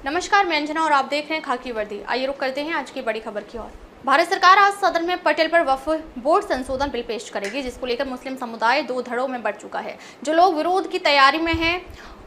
नमस्कार, मैं अंजना और आप देख रहे हैं खाकी वर्दी। आइए रुक करते हैं आज की बड़ी खबर की ओर। भारत सरकार आज सदन में पटेल पर वक्फ बोर्ड संशोधन बिल पेश करेगी, जिसको लेकर मुस्लिम समुदाय दो धड़ों में बढ़ चुका है। जो लोग विरोध की तैयारी में हैं,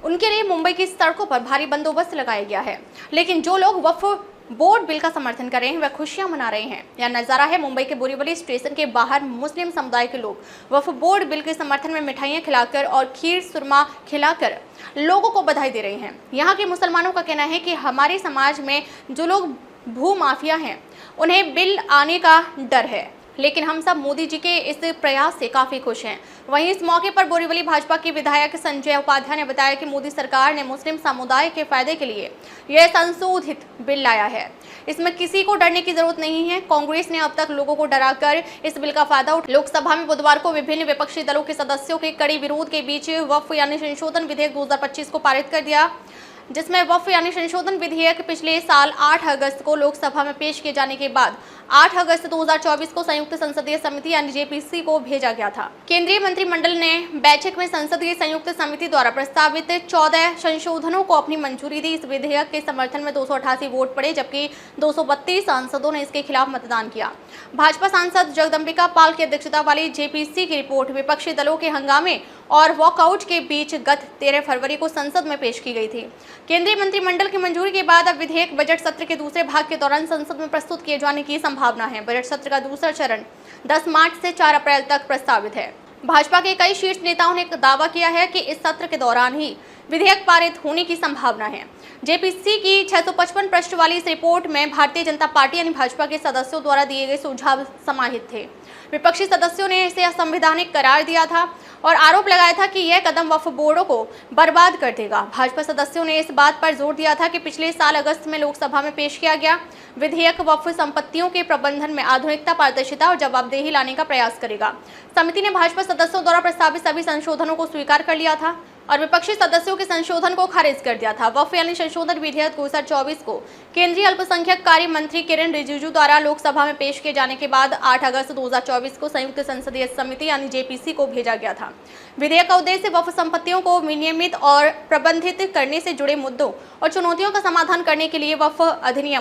उनके लिए मुंबई की सड़कों पर भारी बंदोबस्त लगाया गया है, लेकिन जो लोग वक्फ बोर्ड बिल का समर्थन कर रहे हैं वह खुशियां मना रहे हैं। यह नजारा है मुंबई के बोरीवली स्टेशन के बाहर। मुस्लिम समुदाय के लोग वक्फ बोर्ड बिल के समर्थन में मिठाइयां खिलाकर और खीर सुरमा खिलाकर लोगों को बधाई दे रहे हैं। यहाँ के मुसलमानों का कहना है कि हमारे समाज में जो लोग भू माफिया हैं उन्हें बिल आने का डर है, लेकिन हम सब मोदी जी के इस प्रयास से काफी खुश हैं। वहीं इस मौके पर बोरीवली भाजपा के विधायक संजय उपाध्याय ने बताया कि मोदी सरकार ने मुस्लिम समुदाय के फायदे के लिए यह संशोधित बिल लाया है। इसमें किसी को डरने की जरूरत नहीं है। कांग्रेस ने अब तक लोगों को डराकर इस बिल का फायदा उठा। लोकसभा में बुधवार को विभिन्न विपक्षी दलों के सदस्यों के कड़ी विरोध के बीच वक्फ यानी संशोधन विधेयक 2025 को पारित कर दिया, जिसमें वक्फ यानी संशोधन विधेयक पिछले साल 8 अगस्त को लोकसभा में पेश किए जाने के बाद 8 अगस्त 2024 को संयुक्त संसदीय समिति यानी जेपीसी को भेजा गया था। केंद्रीय मंत्रिमंडल ने बैठक में संसदीय संयुक्त समिति द्वारा प्रस्तावित 14 संशोधनों को अपनी मंजूरी दी। इस विधेयक के समर्थन में 288 वोट पड़े, जबकि 232 सांसदों ने इसके खिलाफ मतदान किया। भाजपा सांसद जगदम्बिका पाल की अध्यक्षता वाली जेपीसी की रिपोर्ट विपक्षी दलों के हंगामे और वॉकआउट के बीच गत 13 फरवरी को संसद में पेश की गई थी। केंद्रीय मंत्रिमंडल की मंजूरी के बाद अब विधेयक बजट सत्र के दूसरे भाग के दौरान संसद में प्रस्तुत किए जाने की संभावना है। बजट सत्र का दूसरा चरण 10 मार्च से 4 अप्रैल तक प्रस्तावित है। भाजपा के कई शीर्ष नेताओं ने दावा किया है कि इस सत्र के दौरान ही विधेयक पारित होने की संभावना है। जेपीसी की 655 पृष्ठ वाली इस रिपोर्ट में भारतीय जनता पार्टी यानी भाजपा के सदस्यों द्वारा दिए गए सुझाव समाहित थे। विपक्षी सदस्यों ने इसे असंवैधानिक करार दिया था और आरोप लगाया था कि यह कदम वक्फ बोर्डों को बर्बाद कर देगा। भाजपा सदस्यों ने इस बात पर जोर दिया था कि पिछले साल अगस्त में लोकसभा में पेश किया गया विधेयक वक्फ संपत्तियों के प्रबंधन में आधुनिकता, पारदर्शिता और जवाबदेही लाने का प्रयास करेगा। समिति ने भाजपा सदस्यों द्वारा प्रस्तावित सभी संशोधनों को स्वीकार कर लिया था और विपक्षी सदस्यों के संशोधन को खारिज कर दिया था। वक्फ यानी संशोधन विधेयक 2024 को केंद्रीय अल्पसंख्यक कार्य मंत्री किरेन रिजिजू द्वारा लोकसभा में पेश किए जाने के बाद 8 अगस्त 2024 को संयुक्त संसदीय समिति यानी जेपीसी को भेजा गया था। विधेयक का उद्देश्य वक्फ संपत्तियों को विनियमित और प्रबंधित करने से जुड़े मुद्दों और चुनौतियों का समाधान करने के लिए वक्फ अधिनियम